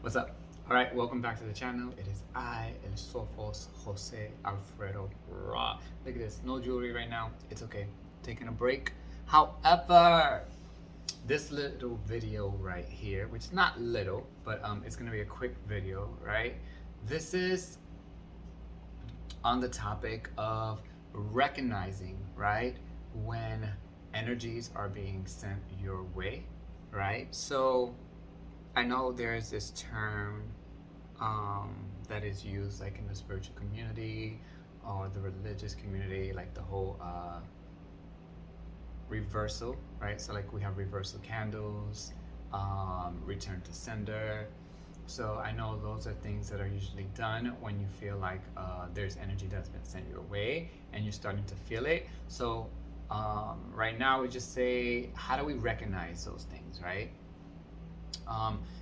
What's up? All right, welcome back to the channel. It is I, El Sofos Jose Alfredo Ra. Look at this, no jewelry right now. It's okay, taking a break. However, this little video right here, which is not little, but it's gonna be a quick video, right? This is on the topic of recognizing, right, when energies are being sent your way, right? So I know there's this term that is used like in the spiritual community or the religious community, like the whole reversal, right? So like we have reversal candles, return to sender. So I know those are things that are usually done when you feel like there's energy that's been sent your way and you're starting to feel it. So right now we just say, how do we recognize those things, right?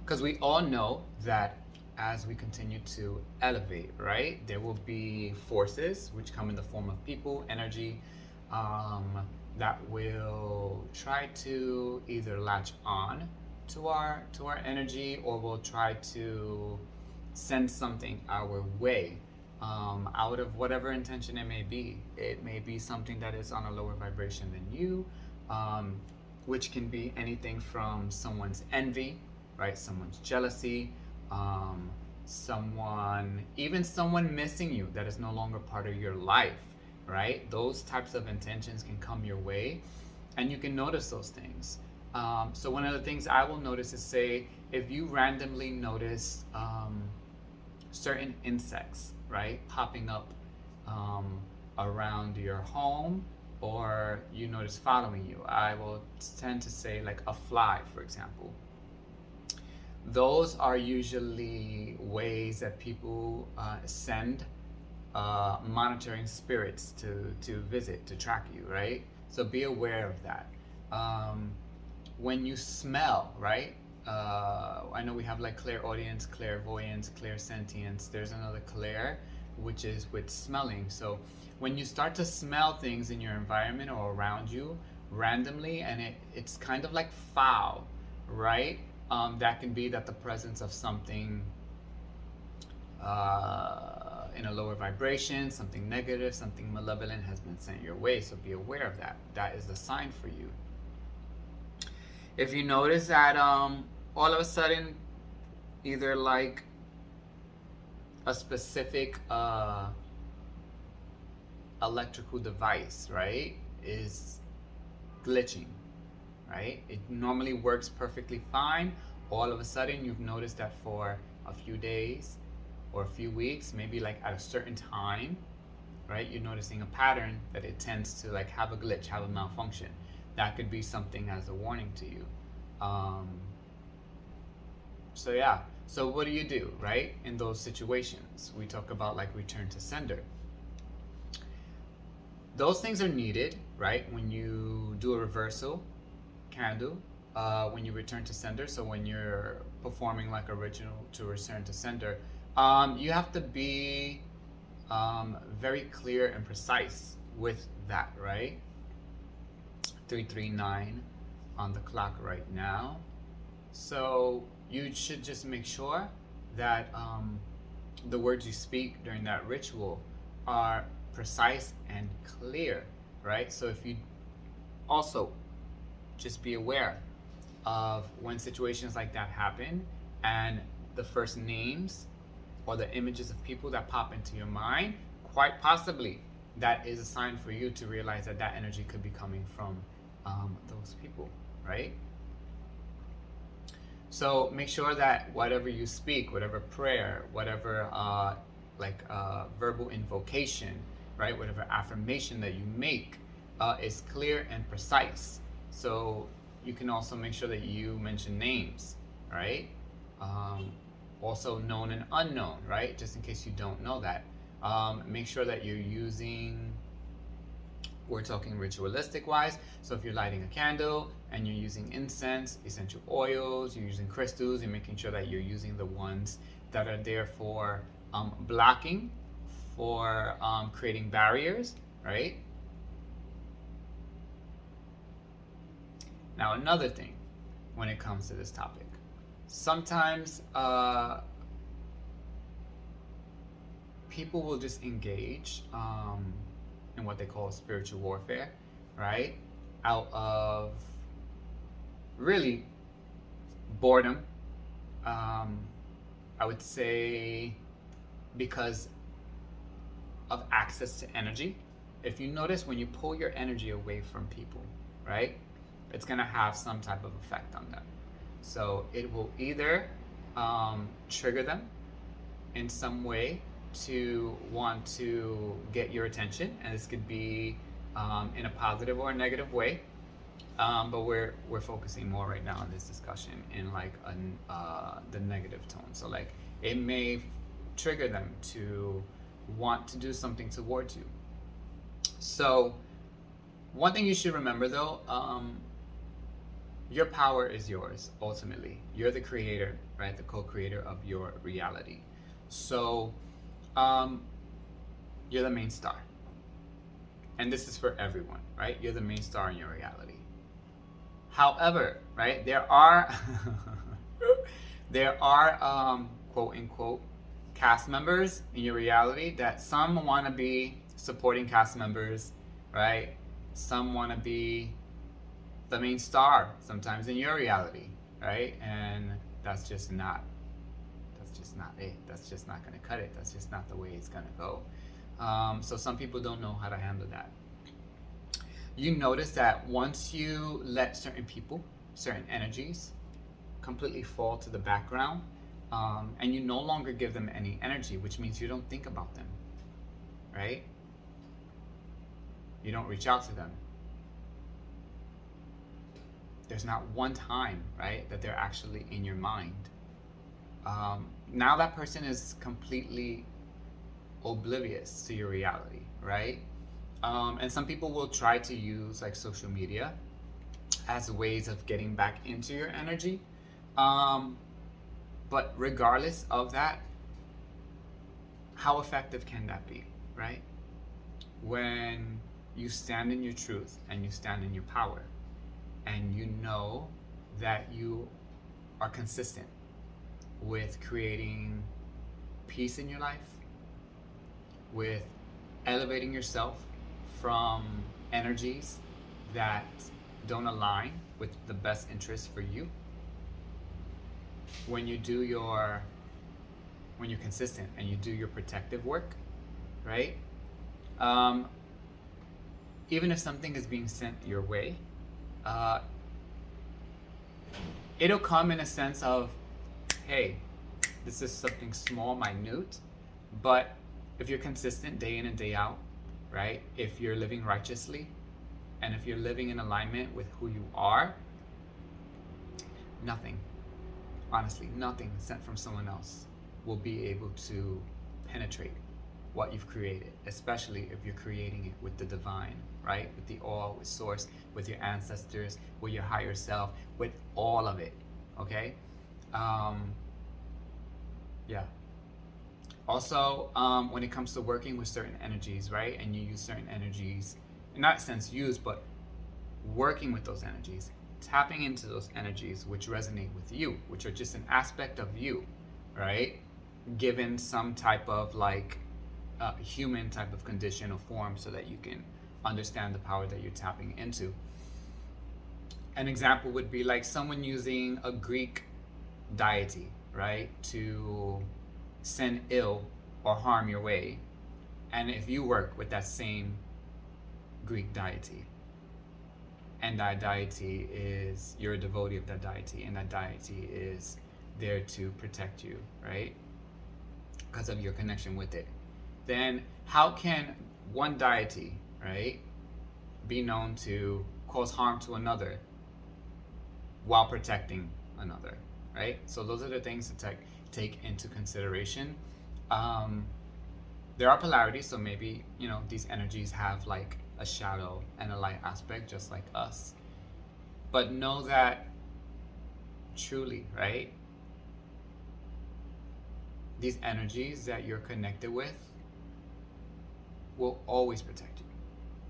Because we all know that as we continue to elevate, right, there will be forces which come in the form of people, energy, that will try to either latch on to our energy, or will try to send something our way, out of whatever intention it may be. It may be something that is on a lower vibration than you, which can be anything from someone's envy, right? Someone's jealousy, even someone missing you that is no longer part of your life, right? Those types of intentions can come your way, and you can notice those things. So one of the things I will notice is, say, if you randomly notice certain insects, right, popping up around your home, or you notice following you. I will tend to say like a fly, for example. Those are usually ways that people send monitoring spirits to visit, to track you, right? So be aware of that. When you smell, right? I know we have like clairaudience, clairvoyance, clairsentience. There's another clair, which is with smelling. So when you start to smell things in your environment or around you randomly, and it's kind of like foul, right? That can be that the presence of something in a lower vibration, something negative, something malevolent has been sent your way. So be aware of that. That is the sign for you. If you notice that all of a sudden, either like a specific electrical device, right, is glitching, right? It normally works perfectly fine. All of a sudden, you've noticed that for a few days or a few weeks, maybe like at a certain time, right, you're noticing a pattern that it tends to like have a glitch, have a malfunction. That could be something as a warning to you. So yeah, so what do you do, right, in those situations? We talk about like return to sender. Those things are needed, right, when you do a reversal candle, when you return to sender. So when you're performing like a ritual to return to sender, you have to be very clear and precise with that, right? 339 on the clock right now. So you should just make sure that the words you speak during that ritual are precise and clear, right? So if you also just be aware of when situations like that happen, and the first names or the images of people that pop into your mind, quite possibly that is a sign for you to realize that that energy could be coming from those people, right? So make sure that whatever you speak, whatever prayer, whatever verbal invocation, right, whatever affirmation that you make is clear and precise. So you can also make sure that you mention names, right? Also known and unknown, right? Just in case you don't know that. Make sure that you're using, we're talking ritualistic wise. So if you're lighting a candle and you're using incense, essential oils, you're using crystals, you're making sure that you're using the ones that are there for blocking, for creating barriers, right? Now, another thing when it comes to this topic, sometimes people will just engage in what they call spiritual warfare, right? Out of really boredom. Um, I would say because of access to energy. If you notice, when you pull your energy away from people, right, it's going to have some type of effect on them. So it will either trigger them in some way to want to get your attention, and this could be in a positive or a negative way. But we're focusing more right now in this discussion in like the negative tone. So like it may trigger them to want to do something towards you. So one thing you should remember though, your power is yours ultimately. You're the creator, right? The co-creator of your reality. So you're the main star. And this is for everyone, right? You're the main star in your reality. However, right, there are quote unquote cast members in your reality that some want to be supporting cast members, right? Some want to be the main star sometimes in your reality, right? And that's just not it. That's just not going to cut it. That's just not the way it's going to go. So some people don't know how to handle that. You notice that once you let certain people, certain energies completely fall to the background, and you no longer give them any energy, which means you don't think about them, right? You don't reach out to them. There's not one time, right, that they're actually in your mind. Now that person is completely oblivious to your reality, right? And some people will try to use like social media as ways of getting back into your energy. But regardless of that, how effective can that be, right? When you stand in your truth and you stand in your power and you know that you are consistent with creating peace in your life, with elevating yourself from energies that don't align with the best interest for you. When you're consistent and you do your protective work, right? Even if something is being sent your way, it'll come in a sense of, hey, this is something small, minute, but if you're consistent day in and day out, right? If you're living righteously, and if you're living in alignment with who you are, nothing, honestly, nothing sent from someone else will be able to penetrate what you've created, especially if you're creating it with the divine, right? With the all, with source, with your ancestors, with your higher self, with all of it, okay? Yeah. Also, when it comes to working with certain energies, right? And you use certain energies, in that sense use, but working with those energies, tapping into those energies which resonate with you, which are just an aspect of you, right? Given some type of like human type of condition or form so that you can understand the power that you're tapping into. An example would be like someone using a Greek deity, right? To send ill or harm your way. And if you work with that same Greek deity, and that deity is, you're a devotee of that deity, and that deity is there to protect you, right? Because of your connection with it. Then how can one deity, right, be known to cause harm to another while protecting another, right? So those are the things to take into consideration. There are polarities, so maybe, you know, these energies have like a shadow and a light aspect just like us. But know that truly, right, these energies that you're connected with will always protect you.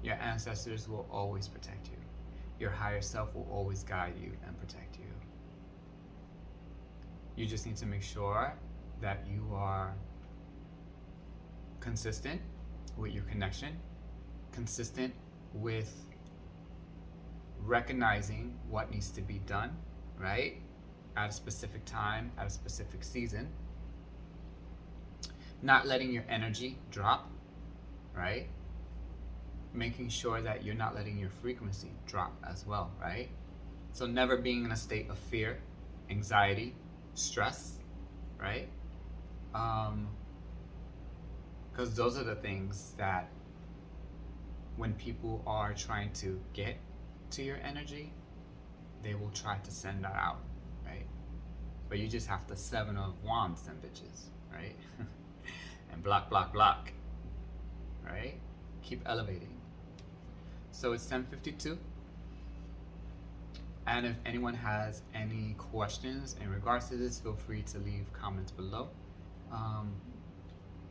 Your ancestors will always protect you. Your higher self will always guide you and protect you. You just need to make sure that you are consistent with your connection, consistent with recognizing what needs to be done, right? At a specific time, at a specific season. Not letting your energy drop, right? Making sure that you're not letting your frequency drop as well, right? So never being in a state of fear, anxiety, stress, right? Because those are the things that when people are trying to get to your energy, they will try to send that out, right? But you just have to 7 of wands them bitches, right? And block, block, block, right? Keep elevating. So it's 10:52. And if anyone has any questions in regards to this, feel free to leave comments below.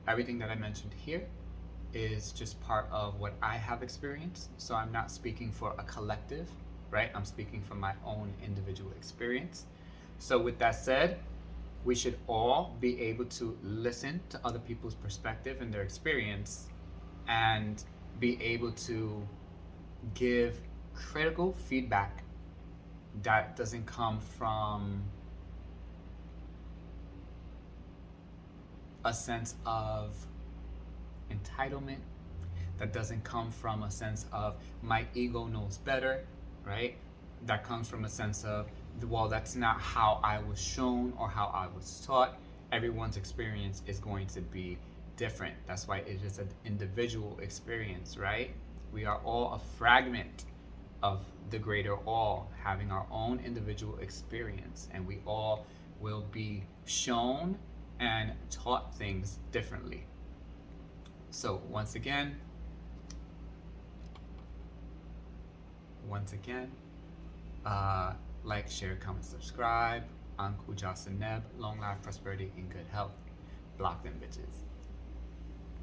Everything that I mentioned here is just part of what I have experienced. So I'm not speaking for a collective, right? I'm speaking from my own individual experience. So with that said, we should all be able to listen to other people's perspective and their experience and be able to give critical feedback that doesn't come from a sense of entitlement, that doesn't come from a sense of my ego knows better, right? That comes from a sense of, well, that's not how I was shown or how I was taught. Everyone's experience is going to be different. That's why it is an individual experience, right? We are all a fragment of the greater all, having our own individual experience, and we all will be shown and taught things differently. So once again, like, share, comment, subscribe. Ankh, Udja, Seneb, long life, prosperity, and good health. Block them bitches.